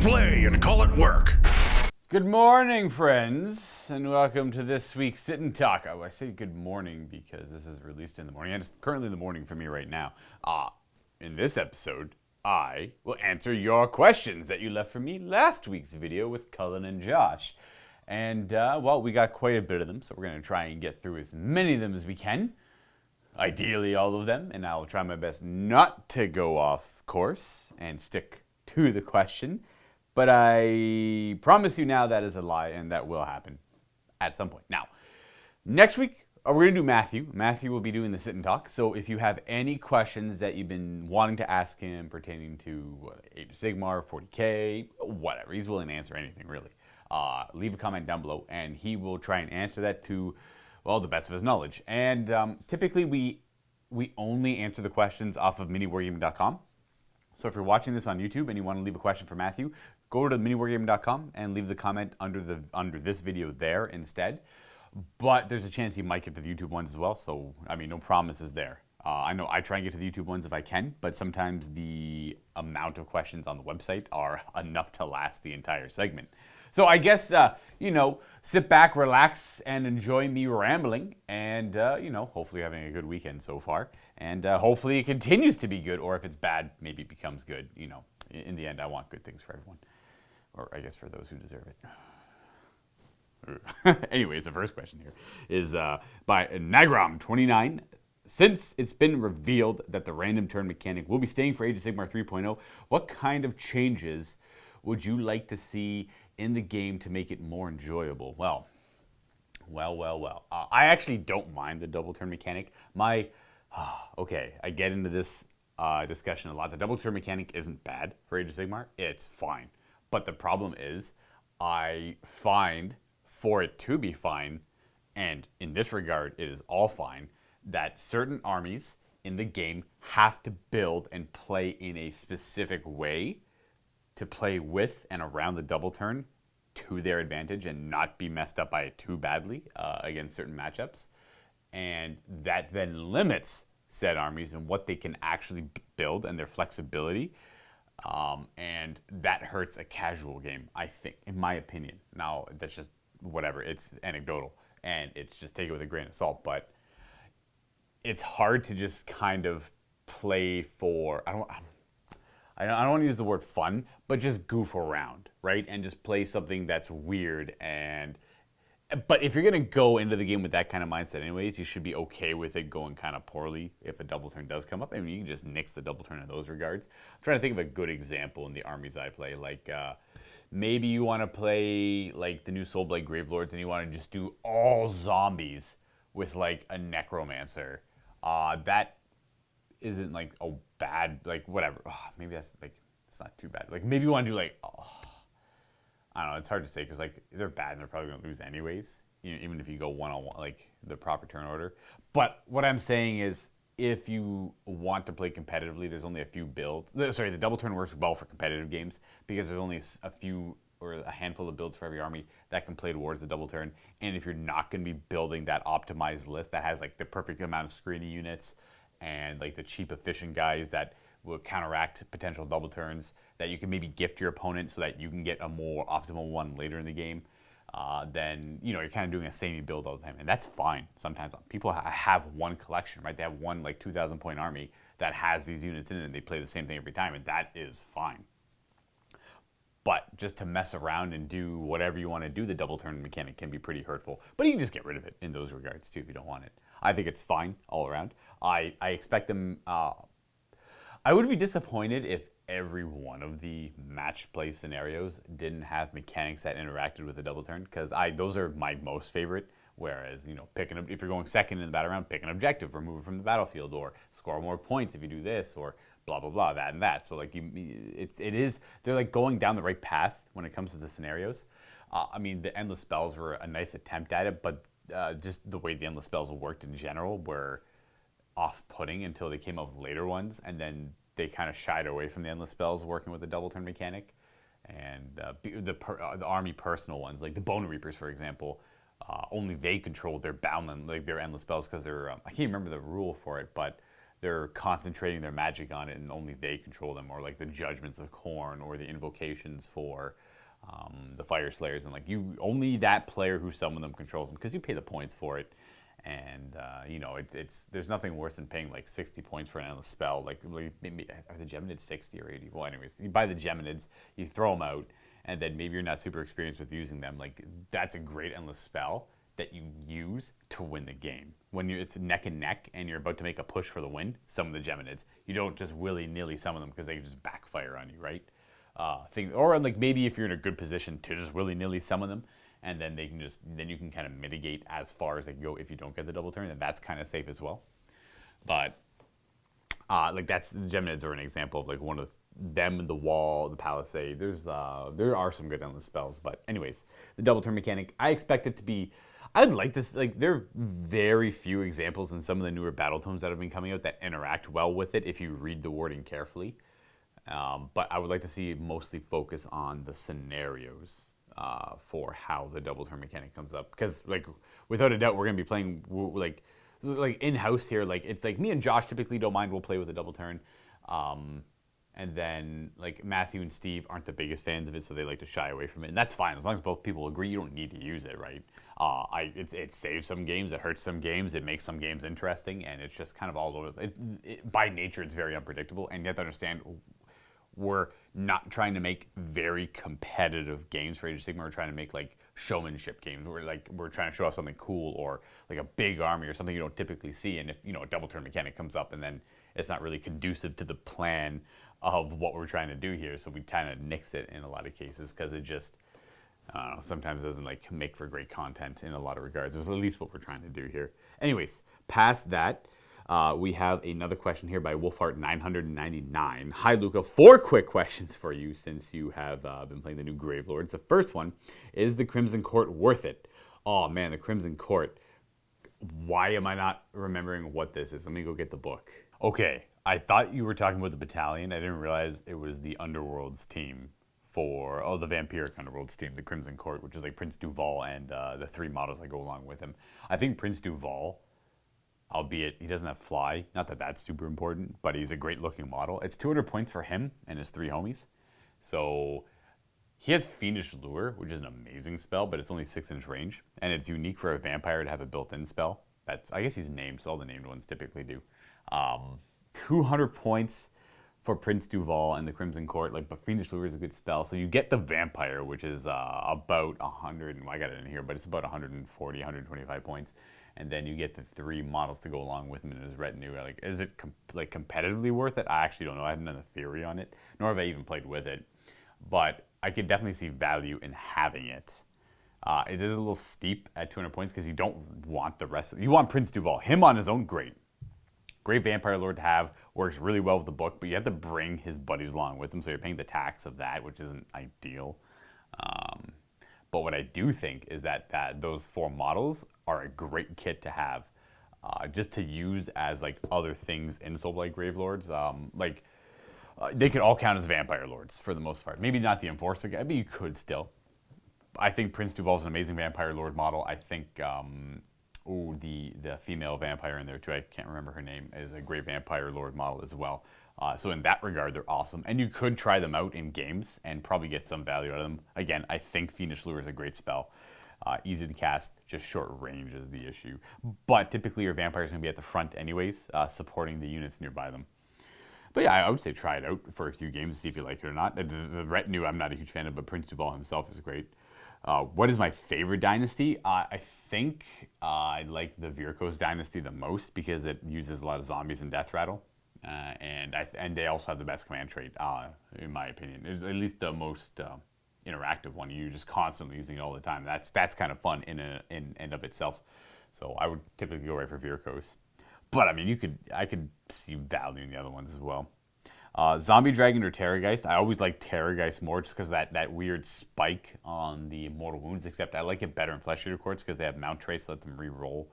play and call it work. Good morning, friends, and welcome to this week's Sit and Talk. I say good morning because this is released in the morning, and it's currently the morning for me right now. In this episode, I will answer your questions that you left for me last week's video with Cullen and Josh. And, well, we got quite a bit of them, so we're going to try and get through as many of them as we can. Ideally, all of them, and I'll try my best not to go off course and stick to the question. But I promise you now that is a lie, and that will happen at some point. Now, next week, we're going to do Matthew. Matthew will be doing the Sit and Talk. So if you have any questions that you've been wanting to ask him pertaining to Age of Sigmar, 40K, whatever, he's willing to answer anything, really. Leave a comment down below, and he will try and answer that to, well, the best of his knowledge. And typically, we only answer the questions off of miniwargaming.com. So if you're watching this on YouTube and you want to leave a question for Matthew, go to miniwargaming.com and leave the comment under this video there instead. But there's a chance you might get to the YouTube ones as well. So, I mean, no promises there. I know I try and get to the YouTube ones if I can, but sometimes the amount of questions on the website are enough to last the entire segment. So I guess, sit back, relax, and enjoy me rambling. And, hopefully having a good weekend so far. And hopefully it continues to be good, or if it's bad, maybe it becomes good. In the end, I want good things for everyone. Or I guess for those who deserve it. Anyways, the first question here is by Nagram29. Since it's been revealed that the random turn mechanic will be staying for Age of Sigmar 3.0, what kind of changes would you like to see in the game to make it more enjoyable? Well. I actually don't mind the double turn mechanic. Okay, I get into this discussion a lot. The double turn mechanic isn't bad for Age of Sigmar. It's fine. But the problem is, I find for it to be fine, and in this regard, it is all fine, that certain armies in the game have to build and play in a specific way to play with and around the double turn to their advantage and not be messed up by it too badly against certain matchups. And that then limits said armies and what they can actually build and their flexibility. And that hurts a casual game, I think, in my opinion. Now, that's just whatever. It's anecdotal, and it's just take it with a grain of salt. But it's hard to just kind of play for, I don't want to use the word fun, but just goof around, right? And just play something that's weird. But if you're going to go into the game with that kind of mindset anyways, you should be okay with it going kind of poorly if a double turn does come up. I mean, you can just nix the double turn in those regards. I'm trying to think of a good example in the armies I play. Like, maybe you want to play, like, the new Soulblight Gravelords, and you want to just do all zombies with, like, a necromancer. That isn't, like, a bad, like, whatever. Maybe that's, like, it's not too bad. Like, maybe you want to do, like, I don't know, it's hard to say because, like, they're bad and they're probably going to lose anyways, even if you go one-on-one, like, the proper turn order. But what I'm saying is, if you want to play competitively, there's only a few builds. Sorry, the double turn works well for competitive games because there's only a few or a handful of builds for every army that can play towards the double turn. And if you're not going to be building that optimized list that has, like, the perfect amount of screening units and, like, the cheap, efficient guys that will counteract potential double turns that you can maybe gift your opponent so that you can get a more optimal one later in the game, then, you're kind of doing a samey build all the time. And that's fine. Sometimes people have one collection, right? They have one, like, 2,000 point army that has these units in it and they play the same thing every time, and that is fine. But just to mess around and do whatever you want to do, the double turn mechanic can be pretty hurtful. But you can just get rid of it in those regards too if you don't want it. I think it's fine all around. I expect them... I would be disappointed if every one of the match play scenarios didn't have mechanics that interacted with the double turn, because those are my most favorite. Whereas, if you're going second in the battle round, pick an objective, remove it from the battlefield, or score more points if you do this, or blah blah blah, that and that. So, like, they're, like, going down the right path when it comes to the scenarios. I mean, the endless spells were a nice attempt at it, but just the way the endless spells worked in general were off-putting until they came up with later ones, and then they kind of shied away from the endless spells working with the double turn mechanic. And the army personal ones, like the Bone Reapers, for example, only they controlled their boundland, like their endless spells, because they're I can't remember the rule for it, but they're concentrating their magic on it and only they control them, or like the judgments of Khorne or the invocations for the Fire Slayers, and like you only that player who summoned them controls them because you pay the points for it. And you know, it's there's nothing worse than paying like 60 points for an endless spell. Like maybe are the Geminids 60 or 80? Well, anyways, you buy the Geminids, you throw them out, and then maybe you're not super experienced with using them. Like that's a great endless spell that you use to win the game. When it's neck and neck and you're about to make a push for the win, summon the Geminids. You don't just willy-nilly summon them because they just backfire on you, right? Or like maybe if you're in a good position to just willy-nilly summon them, and then you can kind of mitigate as far as they go if you don't get the double turn, and that's kind of safe as well. But like the Geminids are an example of like one of them, the wall, the palisade. There are some good endless spells, but anyways, the double turn mechanic, I expect it to be. I'd like this. Like there are very few examples in some of the newer Battletomes that have been coming out that interact well with it if you read the wording carefully. But I would like to see mostly focus on the scenarios for how the double turn mechanic comes up, because like without a doubt we're gonna be playing like in house here. Like it's like me and Josh typically don't mind. We'll play with a double turn, and then like Matthew and Steve aren't the biggest fans of it, so they like to shy away from it, and that's fine as long as both people agree. You don't need to use it, right? It saves some games, it hurts some games, it makes some games interesting, and it's just kind of all over. By nature, it's very unpredictable, and you have to understand we're not trying to make very competitive games for Age of Sigmar. We're trying to make like showmanship games. We're trying to show off something cool or like a big army or something you don't typically see. And if you know a double turn mechanic comes up and then it's not really conducive to the plan of what we're trying to do here, so we kind of nix it in a lot of cases because it just sometimes doesn't like make for great content in a lot of regards. It's at least what we're trying to do here. Anyways, past that. We have another question here by Wolfart999. Hi, Luka. 4 quick questions for you since you have been playing the new Gravelords. The first one, is the Crimson Court worth it? Oh, man, the Crimson Court. Why am I not remembering what this is? Let me go get the book. Okay, I thought you were talking about the battalion. I didn't realize it was the Underworlds team for, the Vampiric Underworlds team, the Crimson Court, which is like Prince Duval and the 3 models that go along with him. I think Prince Duval, albeit he doesn't have fly, not that that's super important, but he's a great looking model. It's 200 points for him and his 3 homies. So he has Fiendish Lure, which is an amazing spell, but it's only 6-inch range. And it's unique for a vampire to have a built-in spell. I guess he's named, so all the named ones typically do. 200 points for Prince Duval and the Crimson Court, but Fiendish Lure is a good spell. So you get the vampire, which is about 100, I got it in here, but it's about 140, 125 points. And then you get the 3 models to go along with him in his retinue. Like, is it competitively worth it? I actually don't know. I haven't done a theory on it, nor have I even played with it. But I could definitely see value in having it. It is a little steep at 200 points because you don't want the rest of it. You want Prince Duval. Him on his own, great. Great Vampire Lord to have. Works really well with the book, but you have to bring his buddies along with him, so you're paying the tax of that, which isn't ideal. But what I do think is that those 4 models are a great kit to have, just to use as other things in Soulblight Gravelords. They could all count as Vampire Lords for the most part. Maybe not the Enforcer guy, but you could still. I think Prince Duval's an amazing Vampire Lord model. I think the female vampire in there too, I can't remember her name, is a great Vampire Lord model as well. So in that regard, they're awesome. And you could try them out in games and probably get some value out of them. Again, I think Fiendish Lure is a great spell. Easy to cast, just short range is the issue. But typically your vampires are going to be at the front anyways, supporting the units nearby them. But yeah, I would say try it out for a few games, see if you like it or not. The retinue I'm not a huge fan of, but Prince Duval himself is great. What is my favorite dynasty? I think I like the Virkos dynasty the most because it uses a lot of zombies and death rattle. And they also have the best command trait, in my opinion. It's at least the most interactive one. You're just constantly using it all the time. That's kind of fun in and of itself. So I would typically go right for Virkos. But I mean, I could see value in the other ones as well. Zombie Dragon or Terrorgeist. I always like Terrorgeist more just because that weird spike on the Mortal Wounds, except I like it better in Flesh Eater Courts because they have mount traits that let them re-roll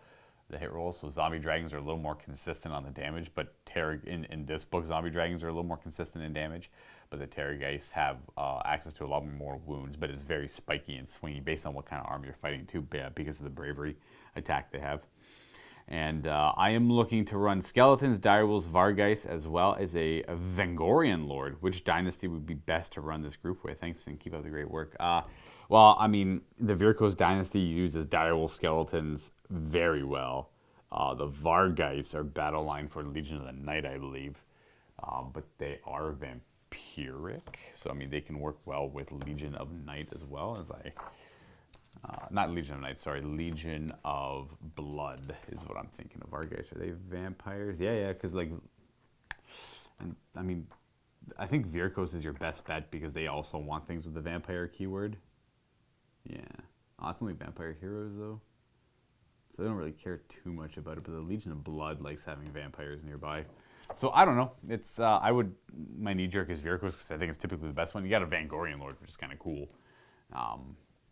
the hit rolls. So Zombie Dragons are a little more consistent on the damage, but in this book, Zombie Dragons are a little more consistent in damage. But the Terrorgeists have access to a lot more wounds, but it's very spiky and swingy based on what kind of army you're fighting too, because of the bravery attack they have. And I am looking to run Skeletons, Direwolves, Vargeist, as well as a Vengorian Lord. Which dynasty would be best to run this group with? Thanks, and keep up the great work. Well, I mean, the Virkos dynasty uses Direwolf Skeletons very well. The Vargeists are battle line for Legion of the Night, I believe. But they are vampiric. So, I mean, they can work well with Legion of Night as well as I... not Legion of Night, sorry. Legion of Blood is what I'm thinking of. Vargeists, are they vampires? Yeah, because, like... And, I mean, I think Virkos is your best bet because they also want things with the vampire keyword. Yeah. Oh, it's only vampire heroes, though. So they don't really care too much about it, but the Legion of Blood likes having vampires nearby. So I don't know. It's my knee jerk is Virkos because I think it's typically the best one. You got a Vangorian Lord, which is kind of cool. A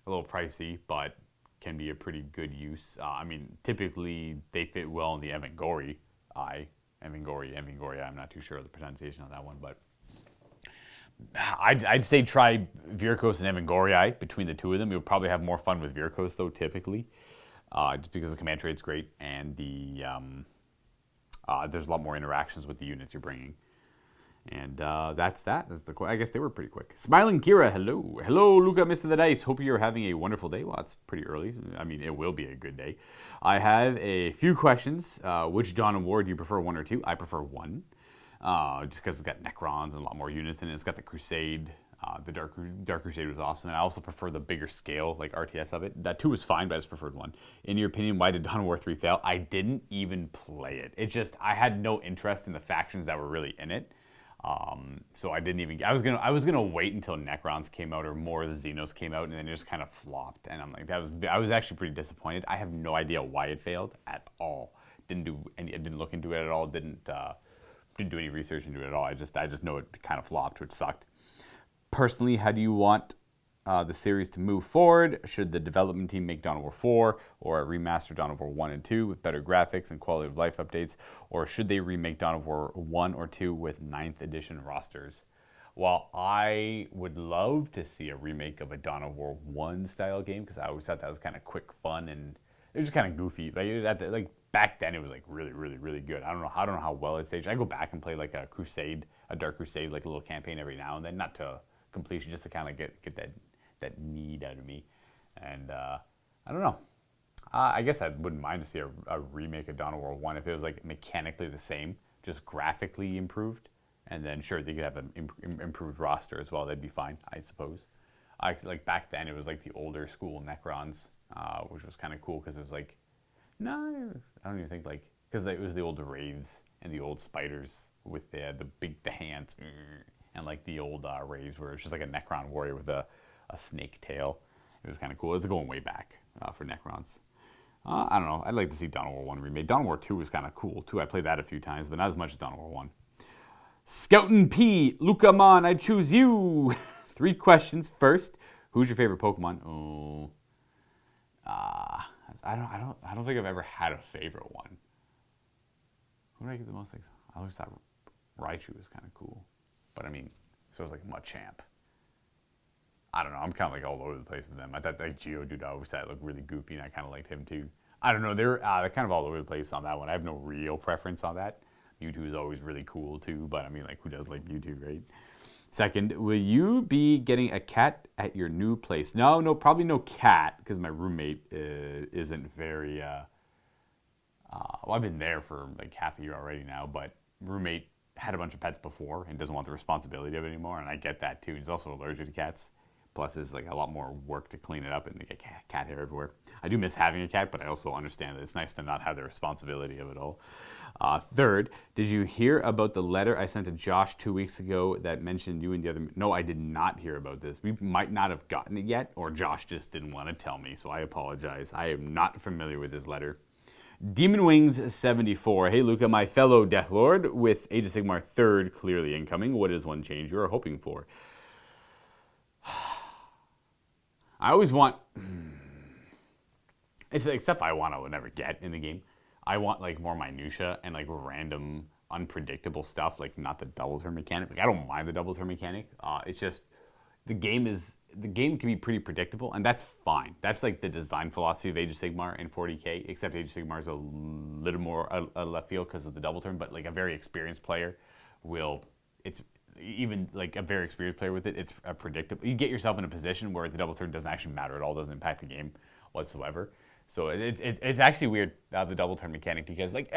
little pricey, but can be a pretty good use. I mean, typically they fit well in the Evangori. Evangori. I'm not too sure of the pronunciation on that one, but I'd say try Virkos and Evangori between the two of them. You'll probably have more fun with Virkos though, typically, just because the command trade's great and the there's a lot more interactions with the units you're bringing. And that's that. I guess they were pretty quick. Smiling Kira, hello. Hello, Luka, Mr. the Dice. Hope you're having a wonderful day. Well, it's pretty early. I mean, it will be a good day. I have a few questions. Which Dawn of War do you prefer, 1 or 2? I prefer 1. Just because it's got Necrons and a lot more units in it. It's got the Crusade. The Dark Crusade was awesome. And I also prefer the bigger scale, like RTS of it. That 2 was fine, but I just preferred 1. In your opinion, why did Dawn of War 3 fail? I didn't even play it. I had no interest in the factions that were really in it. So I didn't even. I was gonna wait until Necrons came out or more of the Xenos came out, and then it just kind of flopped. And I'm like, I was actually pretty disappointed. I have no idea why it failed at all. I didn't look into it at all. Didn't do any research into it at all. I just know it kind of flopped, which sucked. Personally, how do you want the series to move forward? Should the development team make Dawn of War 4 or remaster Dawn of War 1 and 2 with better graphics and quality of life updates? Or should they remake Dawn of War 1 or 2 with 9th edition rosters? Well, I would love to see a remake of a Dawn of War 1 style game because I always thought that was kind of quick fun and it was just kind of goofy. Like back then it was like really, really, really good. I don't know how well it's aged. I go back and play like a Dark Crusade, like a little campaign every now and then, not to completion, just to kind of get that need out of me. And I don't know. I guess I wouldn't mind to see a remake of Dawn of War 1 if it was like mechanically the same, just graphically improved. And then sure, they could have an improved roster as well. That'd be fine, I suppose. Like back then, it was like the older school Necrons, which was kind of cool because it was like, no, I don't even think like, because it was the old Wraiths and the old Spiders with the hands and like the old Wraiths where it's just like a Necron warrior with a snake tail. It was kind of cool. It's going way back for Necrons. I don't know. I'd like to see Dawn of War 1 remade. Dawn of War 2 was kind of cool too. I played that a few times, but not as much as Dawn of War 1. Scoutin' P, Luka Mon, I choose you. 3 questions. First, who's your favorite Pokemon? Oh, I don't think I've ever had a favorite one. Who do I get the most things? I always thought Raichu was kind of cool, but I mean, so was like Machamp. I don't know. I'm kind of like all over the place with them. I thought like Geodude always thought looked really goofy, and I kind of liked him too. I don't know. They're kind of all over the place on that one. I have no real preference on that. Mewtwo is always really cool too, but I mean, like, who does like Mewtwo, right? Second, will you be getting a cat at your new place? No, probably no cat, because my roommate isn't very, well, I've been there for like half a year already now, but roommate had a bunch of pets before and doesn't want the responsibility of it anymore, and I get that too. He's also allergic to cats. Plus, it's like a lot more work to clean it up and get cat hair everywhere. I do miss having a cat, but I also understand that it's nice to not have the responsibility of it all. Third, did you hear about the letter I sent to Josh 2 weeks ago that mentioned you and the other? No, I did not hear about this. We might not have gotten it yet, or Josh just didn't want to tell me, so I apologize. I am not familiar with this letter. Demon Wings 74. Hey, Luka, my fellow Death Lord, with Age of Sigmar 3rd clearly incoming. What is one change you are hoping for? I always want, except I would never get in the game. I want like more minutia and like random unpredictable stuff, like not the double turn mechanic. Like I don't mind the double turn mechanic. It's just the game is the game can be pretty predictable, and that's fine. That's like the design philosophy of Age of Sigmar in 40k, except Age of Sigmar is a little more a left field because of the double turn. But like a very experienced player will, it's even like a very experienced player with it, it's predictable. You get yourself in a position where the double turn doesn't actually matter at all, doesn't impact the game whatsoever. So it's actually weird the double turn mechanic, because like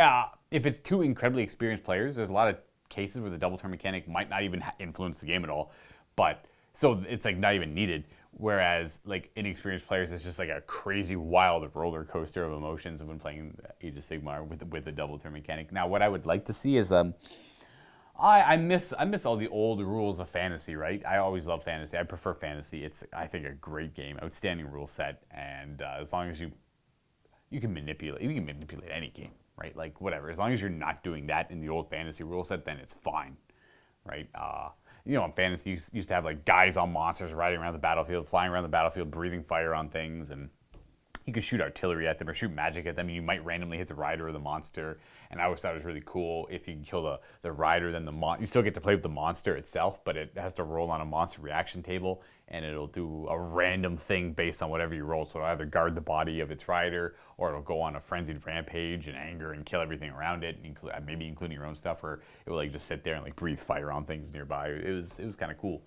if it's two incredibly experienced players, there's a lot of cases where the double turn mechanic might not even influence the game at all, but so it's like not even needed. Whereas like inexperienced players, it's just like a crazy wild roller coaster of emotions when playing Age of Sigmar with the double turn mechanic. Now, what I would like to see is I miss all the old rules of fantasy, right? I always love fantasy. I prefer fantasy. It's, I think, a great game, outstanding rule set, and as long as you can manipulate any game, right? Like whatever, as long as you're not doing that in the old fantasy rule set, then it's fine, right? You know, in fantasy, you used to have like guys on monsters riding around the battlefield, flying around the battlefield, breathing fire on things, and you could shoot artillery at them or shoot magic at them, and you might randomly hit the rider or the monster. And I always thought it was really cool if you can kill the rider, then you still get to play with the monster itself, but it has to roll on a monster reaction table, and it'll do a random thing based on whatever you roll. So it'll either guard the body of its rider, or it'll go on a frenzied rampage and anger and kill everything around it, maybe including your own stuff, or it will like just sit there and like breathe fire on things nearby. It was kind of cool.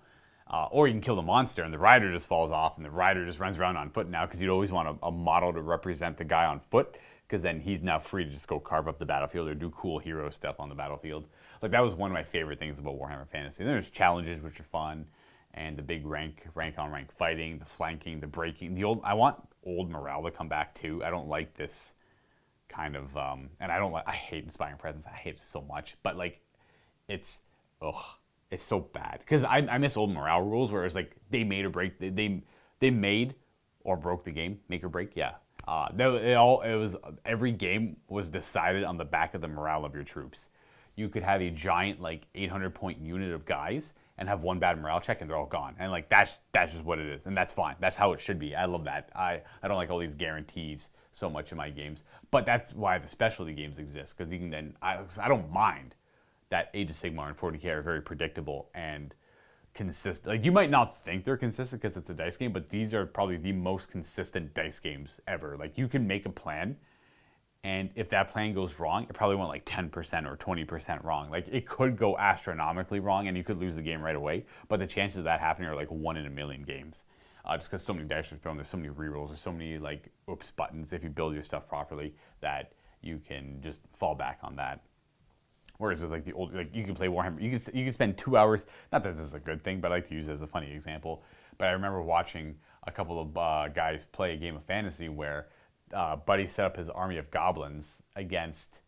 Or you can kill the monster and the rider just falls off, and the rider just runs around on foot now, because you'd always want a model to represent the guy on foot, because then he's now free to just go carve up the battlefield or do cool hero stuff on the battlefield. Like that was one of my favorite things about Warhammer Fantasy. And there's challenges, which are fun, and the big rank on rank fighting, the flanking, the breaking. I want old morale to come back too. I don't like this kind of and I hate Inspiring Presence. I hate it so much. But like it's so bad, because I miss old morale rules where it's like they made or break. They made or broke the game, make or break. Yeah, every game was decided on the back of the morale of your troops. You could have a giant like 800-point unit of guys and have one bad morale check and they're all gone. And like that's just what it is, and that's fine. That's how it should be. I love that. I don't like all these guarantees so much in my games, but that's why the specialty games exist, because you can then I don't mind that Age of Sigmar and 40k are very predictable and consistent. Like you might not think they're consistent because it's a dice game, but these are probably the most consistent dice games ever. Like you can make a plan, and if that plan goes wrong, it probably went like 10% or 20% wrong. Like it could go astronomically wrong and you could lose the game right away, but the chances of that happening are like 1 in a million games. Just because so many dice are thrown, there's so many rerolls, there's so many like oops buttons if you build your stuff properly that you can just fall back on that. Whereas with like the old, like you can play Warhammer, you can spend 2 hours. Not that this is a good thing, but I like to use it as a funny example. But I remember watching a couple of guys play a game of fantasy where Buddy set up his army of goblins against,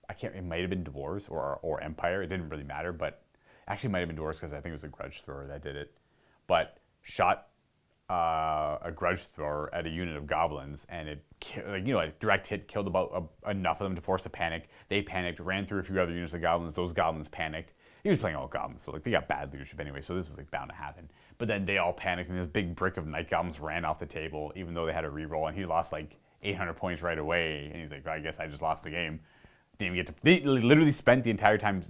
it might have been Dwarves or Empire. It didn't really matter, but actually it might have been Dwarves because I think it was a grudge thrower that did it. But shot a grudge thrower at a unit of goblins, and it, like, you know, a direct hit killed about enough of them to force a panic. They panicked, ran through a few other units of goblins. Those goblins panicked. He was playing all goblins, so like they got bad leadership anyway. So this was like bound to happen. But then they all panicked, and this big brick of night goblins ran off the table, even though they had a reroll, and he lost like 800 points right away. And he's like, well, I guess I just lost the game. Didn't even get to. They literally spent the entire time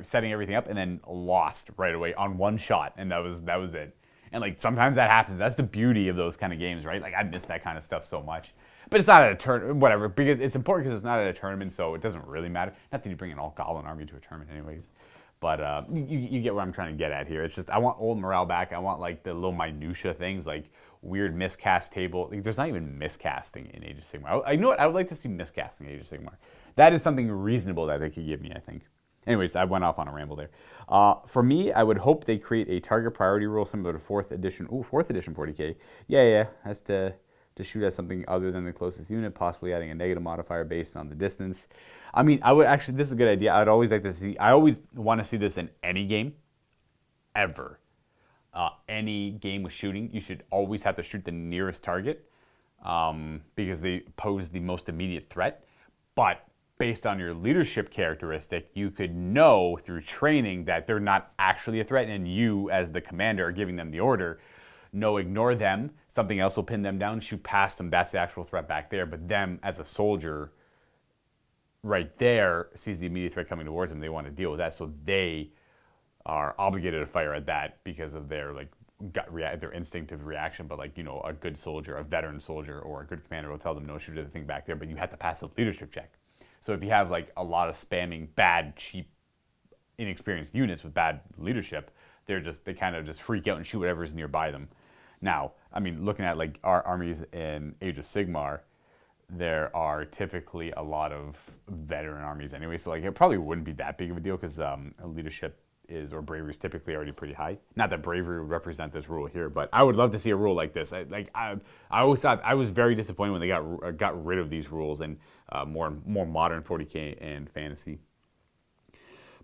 setting everything up, and then lost right away on one shot, and that was it. And like sometimes that happens. That's the beauty of those kind of games, right? Like I miss that kind of stuff so much. But it's not at a tournament, whatever, because it's important because it's not at a tournament, so it doesn't really matter. Not that you bring an all goblin army to a tournament anyways. But you get what I'm trying to get at here. It's just I want old morale back. I want like the little minutia things, like weird miscast table. Like, there's not even miscasting in Age of Sigmar. I know what I would like to see miscasting in Age of Sigmar. That is something reasonable that they could give me, I think. Anyways, I went off on a ramble there. For me, I would hope they create a target priority rule similar to 4th edition. Ooh, 4th edition 40k. Yeah. That's to shoot at something other than the closest unit, possibly adding a negative modifier based on the distance. I mean, I would actually, this is a good idea. I'd always like to see, I always want to see this in any game, ever. Any game with shooting, you should always have to shoot the nearest target because they pose the most immediate threat. But based on your leadership characteristic, you could know through training that they're not actually a threat, and you, as the commander, are giving them the order. No, ignore them. Something else will pin them down. Shoot past them. That's the actual threat back there. But them, as a soldier, right there, sees the immediate threat coming towards them. They want to deal with that, so they are obligated to fire at that because of their like their instinctive reaction, but like, you know, a good soldier, a veteran soldier, or a good commander will tell them no, shoot the thing back there, but you have to pass the leadership check. So if you have like a lot of spamming bad, cheap, inexperienced units with bad leadership, they kind of just freak out and shoot whatever's nearby them. Now, I mean, looking at like our armies in Age of Sigmar, there are typically a lot of veteran armies anyway, so like it probably wouldn't be that big of a deal because leadership or bravery is typically already pretty high. Not that bravery would represent this rule here, but I would love to see a rule like this. I always thought I was very disappointed when they got rid of these rules and more modern 40k and fantasy.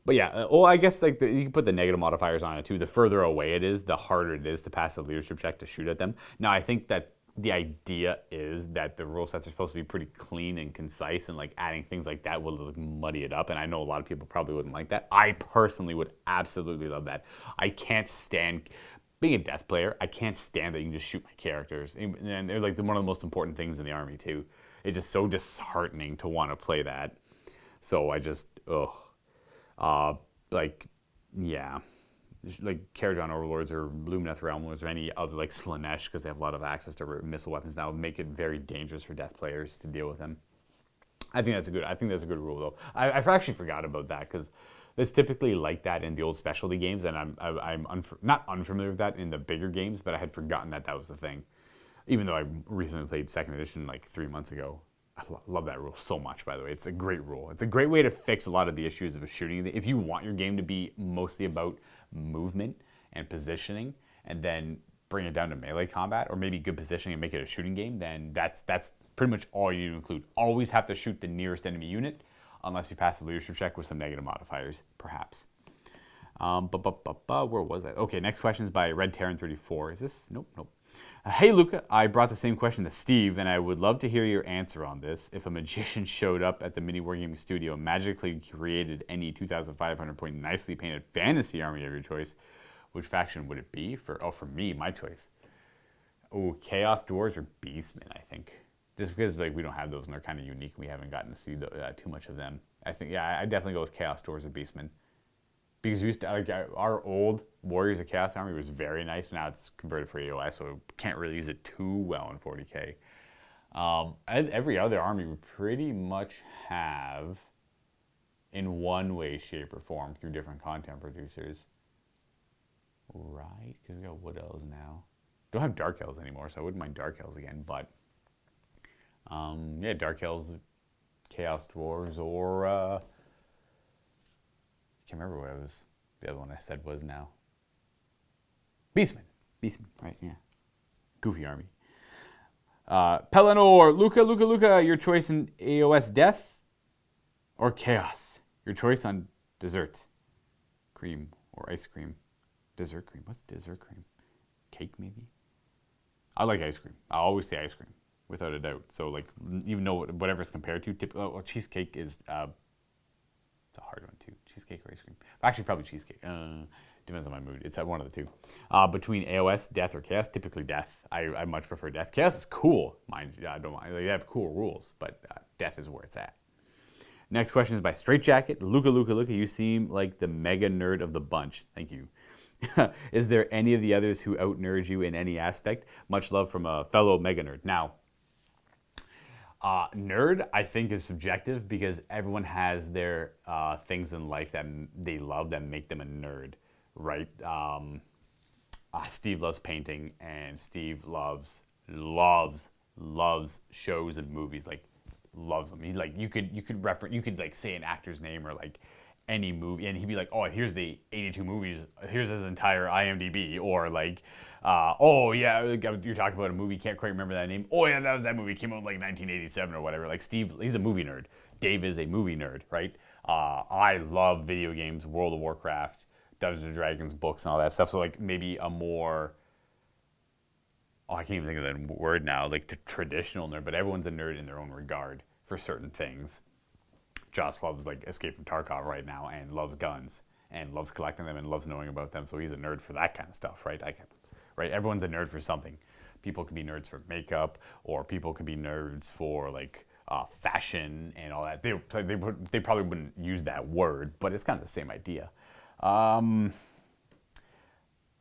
But yeah, well, I guess like you can put the negative modifiers on it too. The further away it is, the harder it is to pass the leadership check to shoot at them. Now, I think that the idea is that the rule sets are supposed to be pretty clean and concise, and like adding things like that will like muddy it up. And I know a lot of people probably wouldn't like that. I personally would absolutely love that. I can't stand being a death player. I can't stand that you can just shoot my characters, and they're like one of the most important things in the army too. It's just so disheartening to want to play that. So I just like, yeah, like Karajan Overlords or Lumineth Realmlords or any other like Slanesh, because they have a lot of access to missile weapons now, make it very dangerous for death players to deal with them. I think that's a good rule though. I actually forgot about that because it's typically like that in the old specialty games, and I'm not unfamiliar with that in the bigger games, but I had forgotten that was the thing. Even though I recently played 2nd edition like 3 months ago. I love that rule so much, by the way. It's a great rule. It's a great way to fix a lot of the issues of shooting. If you want your game to be mostly about movement and positioning, and then bring it down to melee combat, or maybe good positioning and make it a shooting game, then that's pretty much all you need to include. Always have to shoot the nearest enemy unit, unless you pass the leadership check with some negative modifiers, perhaps. Where was I? Okay, next question is by Red Terran 34. Is this? Nope. Hey Luka, I brought the same question to Steve, and I would love to hear your answer on this. If a magician showed up at the mini wargaming studio and magically created any 2,500 point nicely painted fantasy army of your choice, which faction would it be? For me, my choice. Oh, Chaos Dwarves or Beastmen, I think. Just because like we don't have those and they're kind of unique, we haven't gotten to see too much of them. I think, yeah, I definitely go with Chaos Dwarves or Beastmen. Because we used to, like, our old Warriors of Chaos army was very nice, but now it's converted for AOS, so we can't really use it too well in 40k. And every other army we pretty much have in one way, shape, or form through different content producers. Right? Because we got Wood Elves now. Don't have Dark Elves anymore, so I wouldn't mind Dark Elves again, but yeah, Dark Elves, Chaos Dwarves, or can't remember what the other one I said was now. Beastmen, right, yeah. Goofy army. Pelennor, Luka, your choice in AOS Death or Chaos? Your choice on dessert. Cream or ice cream. Dessert cream. What's dessert cream? Cake, maybe? I like ice cream. I always say ice cream, without a doubt. So, like, even though whatever it's compared to, cheesecake is... it's a hard one too. Cheesecake or ice cream? Actually, probably cheesecake. Depends on my mood. It's one of the two. Between AOS, Death, or Chaos, typically Death. I much prefer Death. Chaos is cool, mind you. I don't mind. They have cool rules, but Death is where it's at. Next question is by Straight Jacket. Luka, you seem like the mega nerd of the bunch. Thank you. Is there any of the others who out-nerd you in any aspect? Much love from a fellow mega nerd. Now, nerd, I think, is subjective because everyone has their things in life that they love that make them a nerd, right? Steve loves painting, and Steve loves shows and movies, like loves them. He like you could like say an actor's name or like any movie, and he'd be like, oh, here's the 82 movies, here's his entire IMDb, or like, oh yeah, you're talking about a movie, can't quite remember that name. Oh yeah, that was that movie, came out in like 1987 or whatever. Like Steve, he's a movie nerd. Dave is a movie nerd, right? I love video games, World of Warcraft, Dungeons and Dragons, books, and all that stuff. So like maybe a more, I can't even think of that word now, like the traditional nerd, but everyone's a nerd in their own regard for certain things. Joss loves like Escape from Tarkov right now and loves guns and loves collecting them and loves knowing about them. So he's a nerd for that kind of stuff, right? Right? Everyone's a nerd for something. People can be nerds for makeup, or people can be nerds for like fashion and all that. They probably wouldn't use that word, but it's kind of the same idea.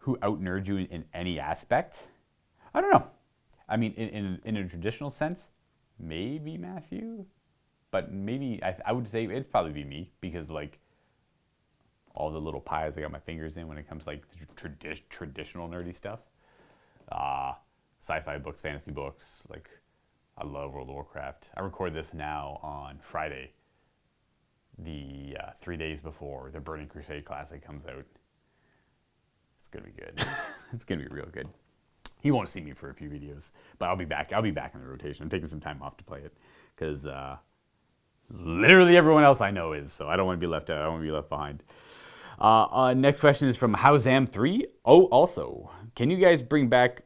Who who out-nerd you in any aspect? I don't know. I mean, in a traditional sense, maybe Matthew, but maybe I would say it'd probably be me because like all the little pies I got my fingers in when it comes to like traditional nerdy stuff, sci-fi books, fantasy books. Like I love World of Warcraft. I record this now on Friday, the 3 days before the Burning Crusade Classic comes out. It's gonna be good. It's gonna be real good. You won't see me for a few videos, but I'll be back. I'll be back in the rotation. I'm taking some time off to play it because literally everyone else I know is. So I don't want to be left out. I don't want to be left behind. Next question is from Howzam3. Oh, also, can you guys bring back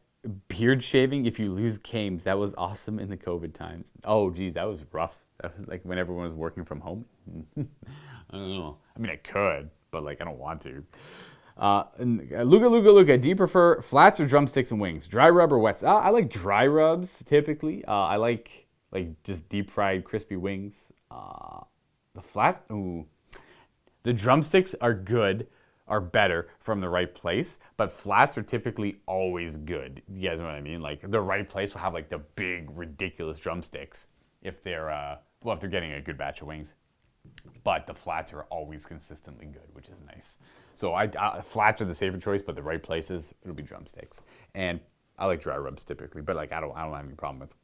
beard shaving if you lose games? That was awesome in the COVID times. Oh, geez, that was rough. That was like when everyone was working from home. I don't know. I mean, I could, but like I don't want to. Luka, do you prefer flats or drumsticks and wings? Dry rub or wet? I like dry rubs typically. I like just deep fried crispy wings. The flat, ooh. The drumsticks are good, are better from the right place, but flats are typically always good. You guys know what I mean? Like the right place will have like the big, ridiculous drumsticks if they're if they're getting a good batch of wings. But the flats are always consistently good, which is nice. So flats are the safer choice, but the right places it'll be drumsticks. And I like dry rubs typically, but like I don't have any problem with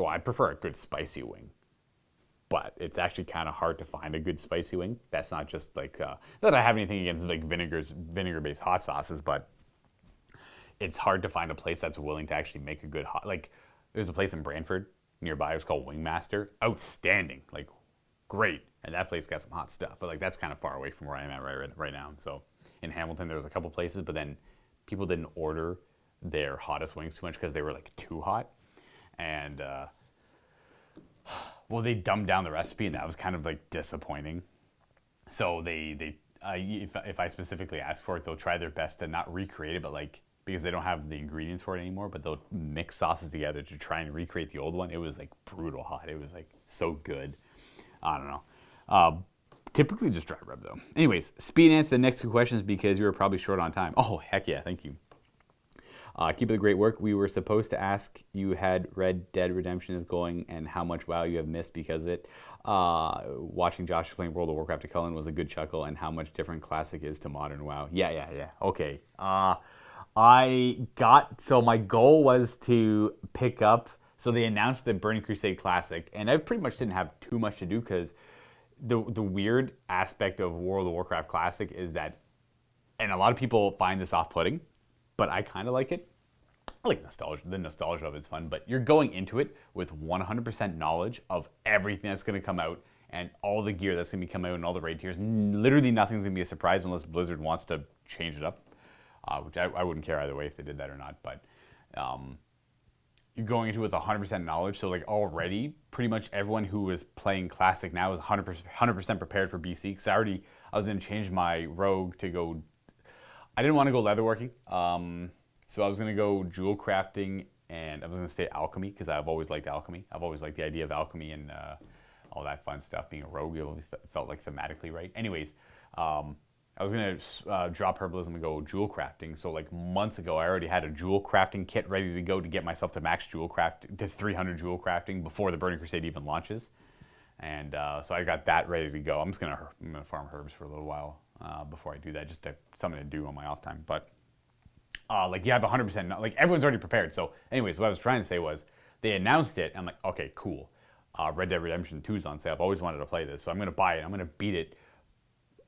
I prefer a good spicy wing. But it's actually kind of hard to find a good spicy wing. That's not just like not that I have anything against like vinegar-based hot sauces, but it's hard to find a place that's willing to actually make a good hot. Like there's a place in Brantford nearby. It's called Wingmaster. Outstanding, like great, and that place got some hot stuff. But like that's kind of far away from where I am at right now. So in Hamilton, there was a couple places, but then people didn't order their hottest wings too much because they were like too hot, and well, they dumbed down the recipe, and that was kind of like disappointing. So if I specifically ask for it, they'll try their best to not recreate it, but like because they don't have the ingredients for it anymore, but they'll mix sauces together to try and recreate the old one. It was like brutal hot. It was like so good. I don't know. Typically just dry rub though. Anyways, speed answer the next two questions because you were probably short on time. Oh, heck yeah, thank you. Keep up the great work. We were supposed to ask you had Red Dead Redemption is going and how much WoW you have missed because of it. Watching Josh playing World of Warcraft to Cullen was a good chuckle and how much different Classic is to modern WoW. Yeah. Okay. So my goal was to pick up, so they announced the Burning Crusade Classic and I pretty much didn't have too much to do because the weird aspect of World of Warcraft Classic is that, and a lot of people find this off-putting, but I kind of like it. I like nostalgia. The nostalgia of it's fun, but you're going into it with 100% knowledge of everything that's going to come out and all the gear that's going to be coming out and all the raid tiers. Literally nothing's going to be a surprise unless Blizzard wants to change it up, which I wouldn't care either way if they did that or not. But you're going into it with 100% knowledge, so like already pretty much everyone who is playing Classic now is 100% prepared for BC. Because I was going to change my rogue to go. I didn't want to go leatherworking, so I was going to go jewel crafting, and I was going to stay alchemy because I've always liked alchemy. I've always liked the idea of alchemy and all that fun stuff. Being a rogue, it always felt like thematically right. Anyways, I was going to drop herbalism and go jewel crafting. So like months ago, I already had a jewel crafting kit ready to go to get myself to max jewel craft to 300 jewel crafting before the Burning Crusade even launches. And so I got that ready to go. I'm gonna farm herbs for a little while before I do that, just something to do on my off time. But like you have 100%, like everyone's already prepared. So anyways, what I was trying to say was they announced it. And I'm like, okay, cool. Red Dead Redemption 2 is on sale. I've always wanted to play this, so I'm gonna buy it. I'm gonna beat it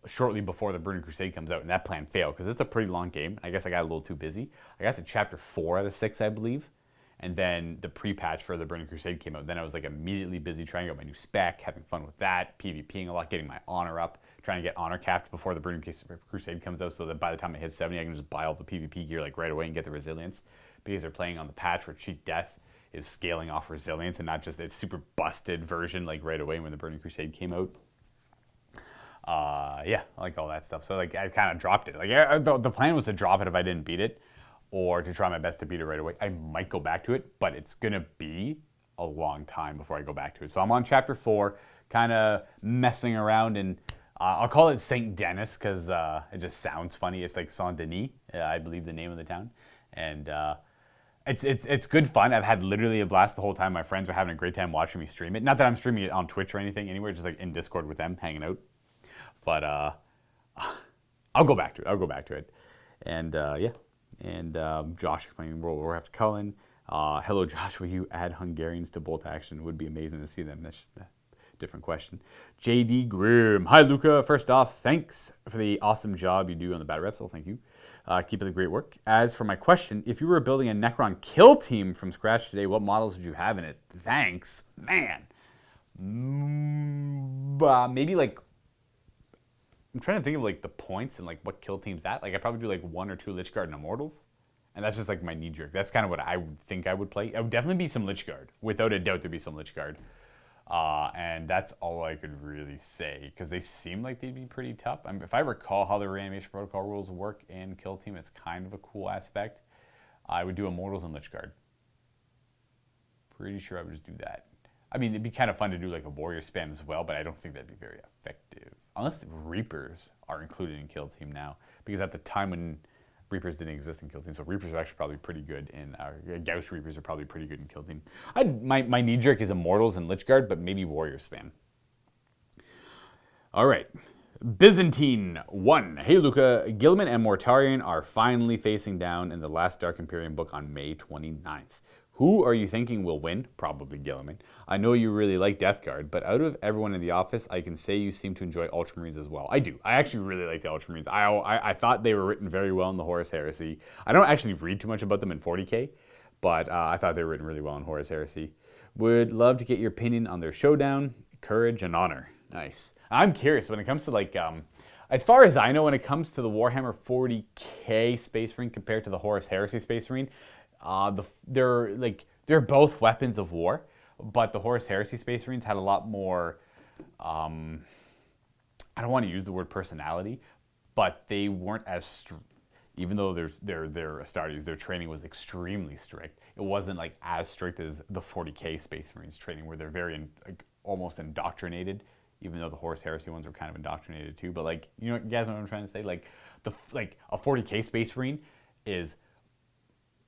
shortly before the Burning Crusade comes out, and that plan failed because it's a pretty long game. I guess I got a little too busy. I got to chapter 4 out of 6, I believe. And then the pre-patch for the Burning Crusade came out. Then I was like immediately busy trying to get my new spec, having fun with that, PvPing a lot, getting my honor up, trying to get honor capped before the Burning Crusade comes out so that by the time I hit 70, I can just buy all the PvP gear like right away and get the resilience. Because they're playing on the patch where cheat death is scaling off resilience and not just its super busted version like right away when the Burning Crusade came out. Yeah, I like all that stuff. So like I kind of dropped it. Like the plan was to drop it if I didn't beat it, or to try my best to beat it right away. I might go back to it, but it's gonna be a long time before I go back to it. So I'm on chapter 4, kind of messing around, and I'll call it Saint Denis because it just sounds funny. It's like Saint Denis, I believe the name of the town, and it's good fun. I've had literally a blast the whole time. My friends are having a great time watching me stream it. Not that I'm streaming it on Twitch or anything anywhere, just like in Discord with them, hanging out. But I'll go back to it. And yeah. And Josh playing World of Warcraft Cullen. Hello, Josh. Will you add Hungarians to Bolt Action? It would be amazing to see them. That's just a different question. JD Grimm. Hi, Luka. First off, thanks for the awesome job you do on the Battle Repsol. Thank you. Keep up the great work. As for my question, if you were building a Necron kill team from scratch today, what models would you have in it? Thanks. Man. Maybe like... I'm trying to think of like the points and like what kill team's that. Like I'd probably do like 1 or 2 Lich Guard and Immortals. And that's just like my knee jerk. That's kind of what I would think I would play. It would definitely be some Lich Guard. Without a doubt there'd be some Lich Guard. And that's all I could really say. Because they seem like they'd be pretty tough. I mean, if I recall how the reanimation protocol rules work in kill team, it's kind of a cool aspect. I would do Immortals and Lich Guard. Pretty sure I would just do that. I mean, it'd be kind of fun to do like a warrior spam as well, but I don't think that'd be very effective. Unless the Reapers are included in Kill Team now. Because at the time when Reapers didn't exist in Kill Team, so Reapers are actually probably pretty good in... Gauss Reapers are probably pretty good in Kill Team. My knee-jerk is Immortals and Lich Guard, but maybe warrior spam. Alright. Byzantine 1. Hey Luka, Gilliman and Mortarion are finally facing down in the last Dark Imperium book on May 29th. Who are you thinking will win? Probably Gilliman. I know you really like Death Guard, but out of everyone in the office, I can say you seem to enjoy Ultramarines as well. I do. I actually really like the Ultramarines. I thought they were written very well in the Horus Heresy. I don't actually read too much about them in 40k, but I thought they were written really well in Horus Heresy. Would love to get your opinion on their showdown, courage, and honor. Nice. I'm curious, when it comes to like... as far as I know, when it comes to the Warhammer 40k Space Marine compared to the Horus Heresy Space Marine, they're both weapons of war, but the Horus Heresy Space Marines had a lot more. I don't want to use the word personality, but they weren't as. Even though they're Astartes, their training was extremely strict. It wasn't like as strict as the 40k Space Marines training, where they're very almost indoctrinated. Even though the Horus Heresy ones were kind of indoctrinated too, but like you guys know what I'm trying to say. Like a 40k Space Marine is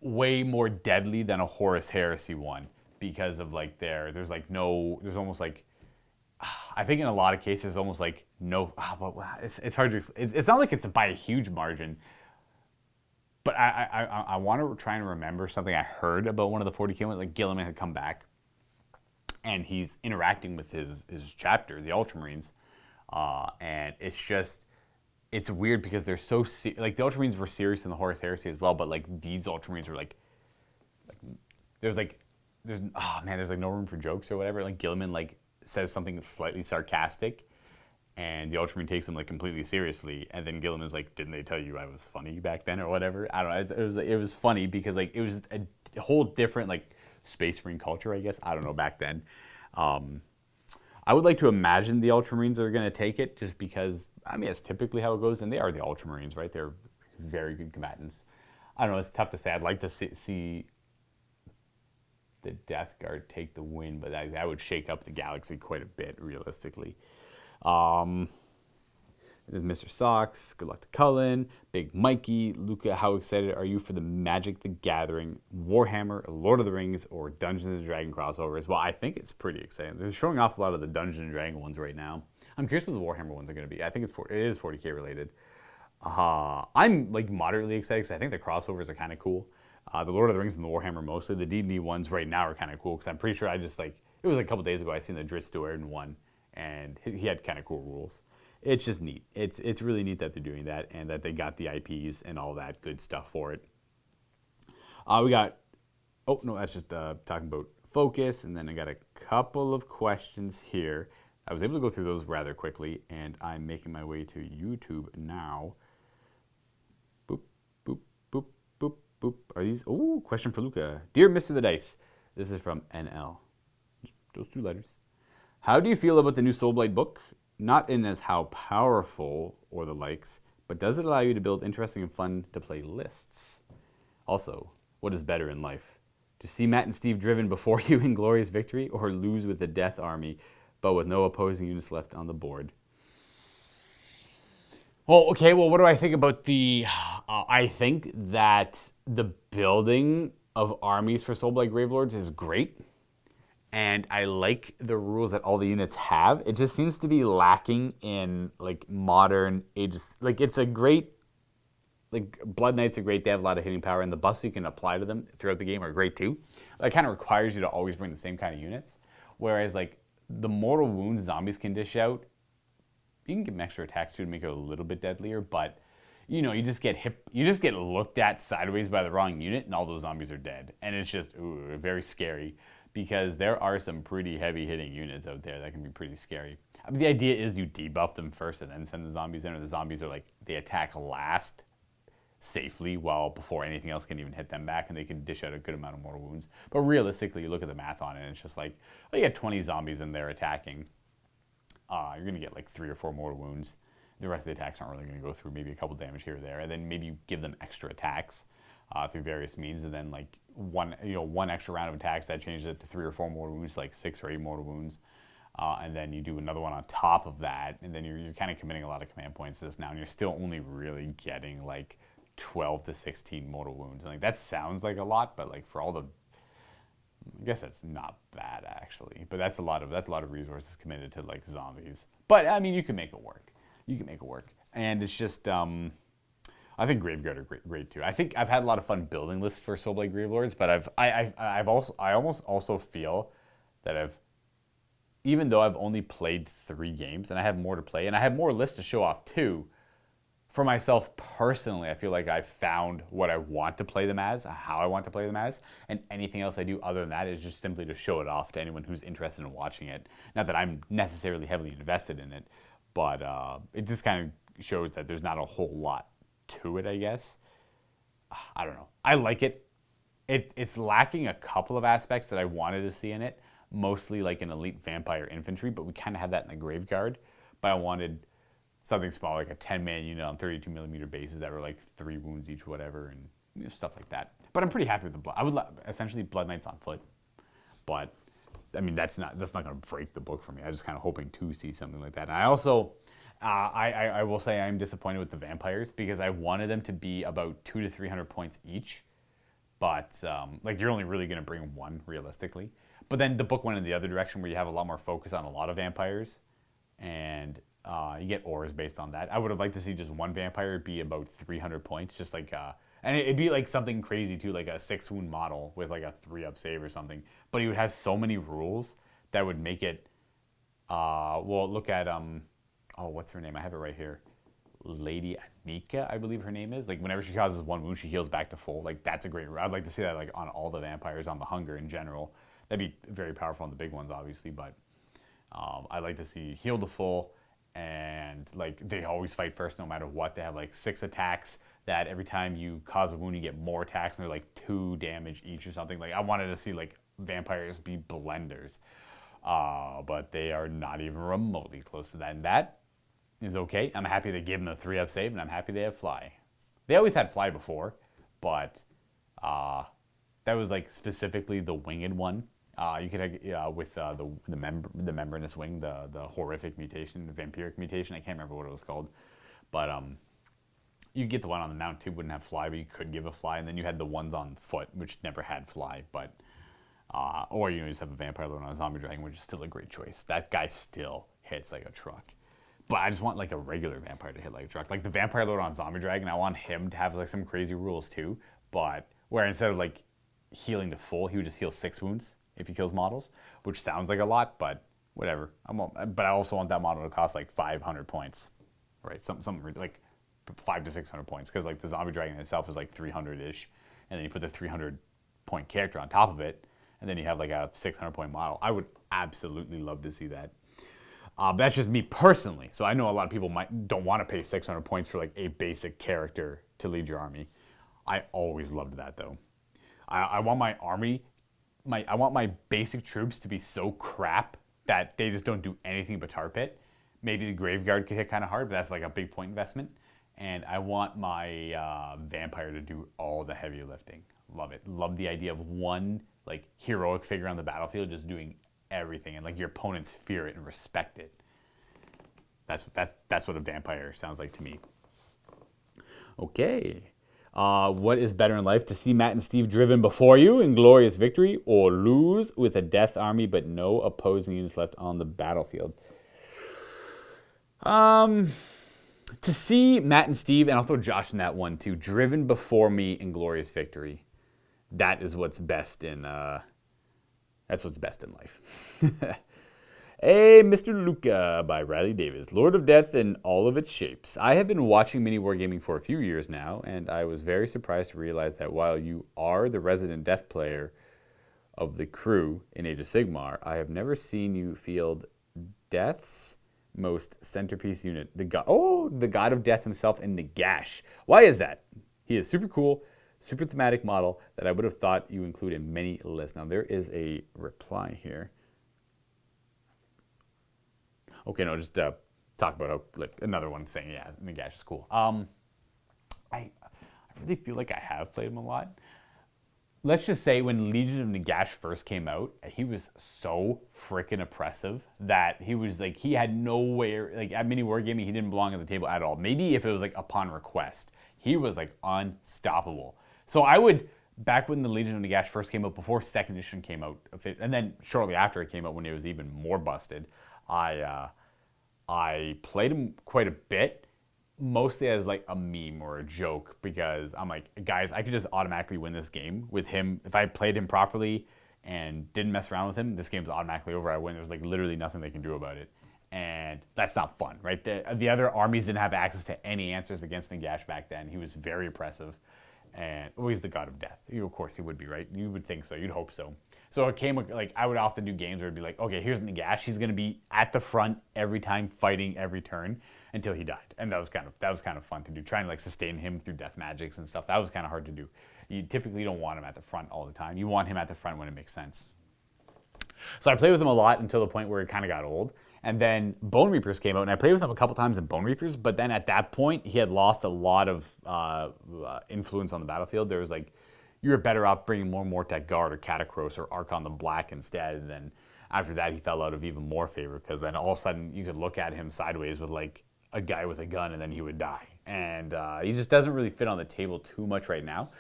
way more deadly than a Horus Heresy one because of like there's almost like I think in a lot of cases almost like no it's hard to it's not like it's by a huge margin, but I want to try and remember something I heard about one of the 40k ones. Like Gilliman had come back and he's interacting with his chapter, the Ultramarines, and it's weird because they're so like the Ultramarines were serious in the Horus Heresy as well, but like these Ultramarines are like there's like no room for jokes or whatever. Like Gilliman like says something that's slightly sarcastic, and the Ultramarine takes him like completely seriously, and then Gilliman's like, "Didn't they tell you I was funny back then or whatever?" I don't know. It was funny because like it was a whole different like Space Marine culture, I guess. I don't know back then. I would like to imagine the Ultramarines are going to take it just because, I mean, that's typically how it goes, and they are the Ultramarines, right? They're very good combatants. I don't know, it's tough to say. I'd like to see the Death Guard take the win, but that would shake up the galaxy quite a bit, realistically. Mr. Socks, good luck to Cullen. Big Mikey, Luka, how excited are you for the Magic the Gathering, Warhammer, Lord of the Rings, or Dungeons & Dragons crossovers? Well, I think it's pretty exciting. They're showing off a lot of the Dungeons & Dragons ones right now. I'm curious what the Warhammer ones are going to be. I think it is 40k related. I'm like moderately excited because I think the crossovers are kind of cool. The Lord of the Rings and the Warhammer mostly. The D&D ones right now are kind of cool because I'm pretty sure it was a couple days ago I seen the Drizzt Do'Urden one, and he had kind of cool rules. It's just neat. It's really neat that they're doing that and that they got the IPs and all that good stuff for it. We got, that's just talking about focus, and then I got a couple of questions here. I was able to go through those rather quickly, and I'm making my way to YouTube now. Boop, boop, boop, boop, boop. Are these, question for Luka. Dear Mr. the Dice, this is from NL. Just those 2 letters. How do you feel about the new Soulblight book? Not in as how powerful or the likes, but does it allow you to build interesting and fun to play lists? Also, what is better in life? To see Matt and Steve driven before you in glorious victory, or lose with the Death Army, but with no opposing units left on the board? Well, okay. Well, what do I think about the? I think that the building of armies for Soulblight Gravelords is great, and I like the rules that all the units have. It just seems to be lacking in like modern ages. Like it's a great, like Blood Knights are great. They have a lot of hitting power, and the buffs you can apply to them throughout the game are great too. That kind of requires you to always bring the same kind of units. Whereas like the mortal wounds zombies can dish out, you can give them extra attacks too to make it a little bit deadlier, but you know, you just get hit, you just get looked at sideways by the wrong unit, and all those zombies are dead, and it's just very scary because there are some pretty heavy hitting units out there that can be pretty scary. I mean, the idea is you debuff them first and then send the zombies in, or the zombies are like they attack last safely while before anything else can even hit them back, and they can dish out a good amount of mortal wounds. But realistically, you look at the math on it, and it's just like, well, you got 20 zombies in there attacking. You're going to get like 3 or 4 mortal wounds. The rest of the attacks aren't really going to go through, maybe a couple damage here or there, and then maybe you give them extra attacks through various means, and then like one extra round of attacks that changes it to 3 or 4 mortal wounds, like 6 or 8 mortal wounds, and then you do another one on top of that, and then you're kind of committing a lot of command points to this now, and you're still only really getting like 12 to 16 mortal wounds. And like that sounds like a lot, but like for all the, I guess that's not bad actually, but that's a lot of resources committed to like zombies. But I mean, you can make it work. You can make it work, and it's just I think Graveguard are great too. I think I've had a lot of fun building lists for Soulblight Gravelords, but I almost also feel that even though I've only played 3 games and I have more to play and I have more lists to show off too. For myself personally, I feel like I've found what I want to play them as, how I want to play them as, and anything else I do other than that is just simply to show it off to anyone who's interested in watching it. Not that I'm necessarily heavily invested in it, but it just kind of shows that there's not a whole lot to it, I guess. I don't know. I like it. It's lacking a couple of aspects that I wanted to see in it, mostly like an elite vampire infantry, but we kind of have that in the Graveguard. But I wanted something small, like a 10-man unit on 32mm bases that were like 3 wounds each, whatever, and stuff like that. But I'm pretty happy with the blood. I would essentially Blood Knights on foot, but I mean that's not going to break the book for me. I was just kind of hoping to see something like that. And I also, I will say I'm disappointed with the vampires because I wanted them to be about 200 to 300 points each, but like you're only really going to bring 1 realistically. But then the book went in the other direction where you have a lot more focus on a lot of vampires, and you get auras based on that. I would have liked to see just 1 vampire be about 300 points, just like, and it'd be like something crazy too, like a 6-wound model with like a 3-up save or something. But he would have so many rules that would make it. Well, look at what's her name? I have it right here. Lady Anika, I believe her name is. Like whenever she causes 1 wound, she heals back to full. Like that's a great. I'd like to see that like on all the vampires, on the hunger in general. That'd be very powerful on the big ones, obviously, but I'd like to see heal to full. And like they always fight first no matter what. They have like 6 attacks that every time you cause a wound you get more attacks, and they're like 2 damage each or something. Like I wanted to see like vampires be blenders, but they are not even remotely close to that, and that is okay. I'm happy they gave them a 3-up save, and I'm happy they have fly. They always had fly before, but that was like specifically the winged one. You could with the membranous wing, the horrific mutation, the vampiric mutation. I can't remember what it was called, but you get the one on the mount too. Wouldn't have fly, but you could give a fly, and then you had the ones on foot, which never had fly. But or you just have a vampire lord on a zombie dragon, which is still a great choice. That guy still hits like a truck. But I just want like a regular vampire to hit like a truck. Like the vampire lord on zombie dragon, I want him to have like some crazy rules too. But where instead of like healing to full, he would just heal 6 wounds if he kills models, which sounds like a lot, but whatever. But I also want that model to cost like 500 points, right? Something like 500 to 600 points, because like the zombie dragon itself is like 300-ish, and then you put the 300-point character on top of it, and then you have like a 600-point model. I would absolutely love to see that. That's just me personally. So I know a lot of people don't want to pay 600 points for like a basic character to lead your army. I always loved that though. I want my army. I want my basic troops to be so crap that they just don't do anything but tar pit. Maybe the Graveguard could hit kind of hard, but that's like a big point investment. And I want my vampire to do all the heavy lifting. Love it. Love the idea of one like heroic figure on the battlefield just doing everything, and like your opponents fear it and respect it. That's what a vampire sounds like to me. Okay. What is better in life, to see Matt and Steve driven before you in glorious victory, or lose with a death army but no opposing units left on the battlefield? To see Matt and Steve, and I'll throw Josh in that one too, driven before me in glorious victory. That is what's best in. That's what's best in life. Hey, Mr. Luka by Riley Davis, Lord of Death in all of its shapes. I have been watching mini wargaming for a few years now, and I was very surprised to realize that while you are the resident death player of the crew in Age of Sigmar, I have never seen you field Death's most centerpiece unit, the god of death himself in Nagash. Why is that? He is super cool, super thematic model that I would have thought you include in many lists. Now there is a reply here. Okay, no, just talk about how, like, another one saying, yeah, Nagash is cool. I really feel like I have played him a lot. Let's just say when Legion of Nagash first came out, he was so freaking oppressive that he was like, he had nowhere, like at mini wargaming, he didn't belong at the table at all. Maybe if it was like upon request, he was like unstoppable. So I would, back when the Legion of Nagash first came out, before second edition came out, and then shortly after it came out when it was even more busted, I played him quite a bit, mostly as like a meme or a joke, because I'm like, guys, I could just automatically win this game with him. If I played him properly and didn't mess around with him, this game's automatically over. I win. There's like literally nothing they can do about it. And that's not fun, right? The other armies didn't have access to any answers against Nagash back then. He was very oppressive. And he's the god of death. Of course he would be, right? You would think so. You'd hope so. So it came like, I would often do games where it'd be like, okay, here's Nagash. He's going to be at the front every time, fighting every turn until he died. And that was kind of fun to do, trying to like sustain him through death magics and stuff. That was kind of hard to do. You typically don't want him at the front all the time. You want him at the front when it makes sense. So I played with him a lot until the point where it kind of got old. And then Bone Reapers came out, and I played with him a couple times in Bone Reapers, but then at that point, he had lost a lot of influence on the battlefield. There was like, you were better off bringing more Mortek Guard or Catacross or Archon the Black instead. And then after that, he fell out of even more favor, because then all of a sudden, you could look at him sideways with like a guy with a gun, and then he would die. And he just doesn't really fit on the table too much right now.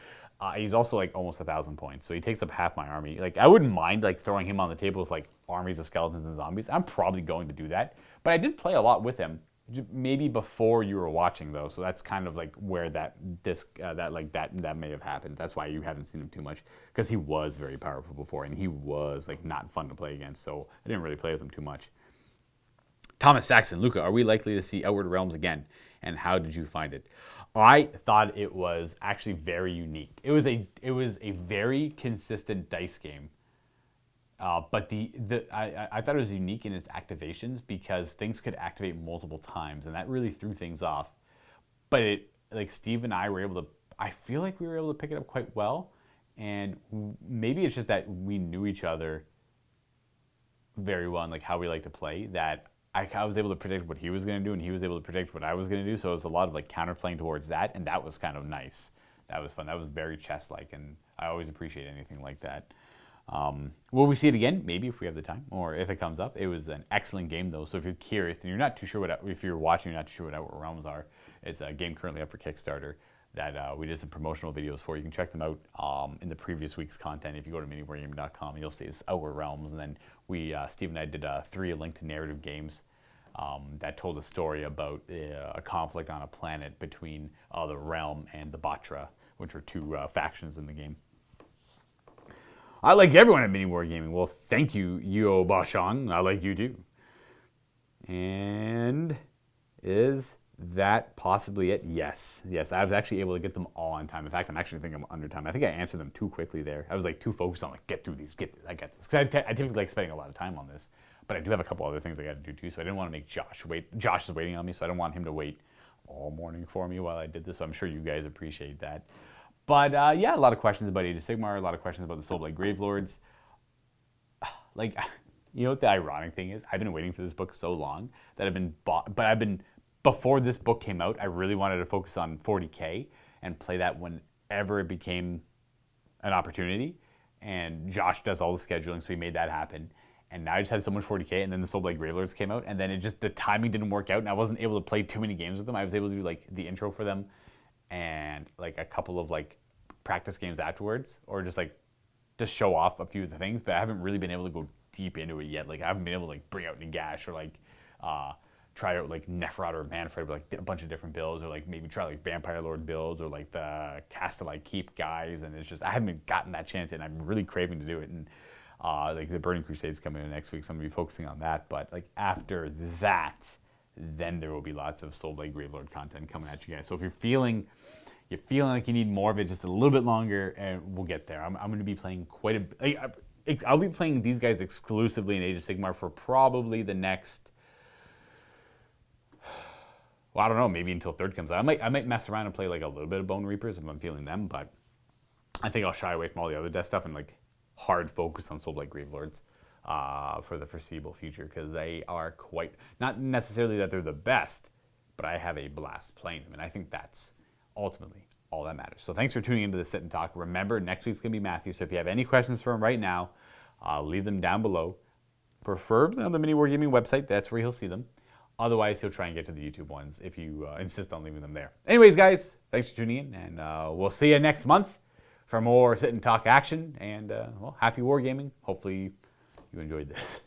He's also like almost 1,000 points, so he takes up half my army. Like, I wouldn't mind like throwing him on the table with like armies of skeletons and zombies. I'm probably going to do that, but I did play a lot with him, maybe before you were watching though. So that's kind of like where that may have happened. That's why you haven't seen him too much, because he was very powerful before, and he was like not fun to play against. So I didn't really play with him too much. Thomas Saxon, Luka, are we likely to see Outward Realms again? And how did you find it? I thought it was actually very unique. It was a very consistent dice game, but I thought it was unique in its activations, because things could activate multiple times, and that really threw things off. But Steve and I were able to. I feel like we were able to pick it up quite well, and maybe it's just that we knew each other very well and like how we like to play, that I was able to predict what he was going to do, and he was able to predict what I was going to do. So it was a lot of like counterplaying towards that, and that was kind of nice. That was fun. That was very chess-like, and I always appreciate anything like that. Will we see it again? Maybe, if we have the time, or if it comes up. It was an excellent game though. So if you're curious and you're not too sure if you're watching, you're not too sure what Outward Realms are, it's a game currently up for Kickstarter that we did some promotional videos for. You can check them out in the previous week's content. If you go to miniwargaming.com, you'll see it's Outward Realms, and then Steve and I did 3 linked narrative games that told a story about a conflict on a planet between the Realm and the Batra, which are 2 factions in the game. I like everyone at Mini Wargaming. Well, thank you, Yo Bashang. I like you too. And is that possibly it? Yes. I was actually able to get them all on time. In fact, I'm actually thinking I'm under time. I think I answered them too quickly there. I was like too focused on like, get through these, I get this. Because I typically like spending a lot of time on this. But I do have a couple other things I got to do too, so I didn't want to make Josh wait. Josh is waiting on me, so I don't want him to wait all morning for me while I did this, so I'm sure you guys appreciate that. But yeah, a lot of questions about Age of Sigmar, a lot of questions about the Soulblight Gravelords. Like, you know what the ironic thing is? I've been waiting for this book so long that before this book came out, I really wanted to focus on 40K and play that whenever it became an opportunity. And Josh does all the scheduling, so he made that happen. And now I just had so much 40K, and then the Soulblight Gravelords came out, and then the timing didn't work out, and I wasn't able to play too many games with them. I was able to do like the intro for them and like a couple of like practice games afterwards, or just show off a few of the things. But I haven't really been able to go deep into it yet. Like I haven't been able to like bring out Nagash or like try out like Nephrod or Manfred, like a bunch of different builds, or like maybe try like Vampire Lord builds, or like the Castellite Keep guys. And it's just, I haven't gotten that chance, and I'm really craving to do it. And like the Burning Crusade's coming in next week, so I'm gonna be focusing on that. But like after that, then there will be lots of Soulblight Gravelord content coming at you guys. So if you're feeling like you need more of it, just a little bit longer, and we'll get there. I'm going to be playing quite a bit. I'll be playing these guys exclusively in Age of Sigmar for probably the next, well, I don't know, maybe until third comes out. I might mess around and play like a little bit of Bone Reapers if I'm feeling them, but I think I'll shy away from all the other death stuff and like hard focus on Soulblight Gravelords for the foreseeable future, because they are quite, not necessarily that they're the best, but I have a blast playing them, and I think that's ultimately all that matters. So thanks for tuning into the Sit and Talk. Remember, next week's going to be Matthew, so if you have any questions for him right now, leave them down below. Preferably on the Mini Wargaming website, that's where he'll see them. Otherwise, he'll try and get to the YouTube ones if you insist on leaving them there. Anyways, guys, thanks for tuning in, and we'll see you next month for more Sit and Talk action, and well, happy wargaming. Hopefully you enjoyed this.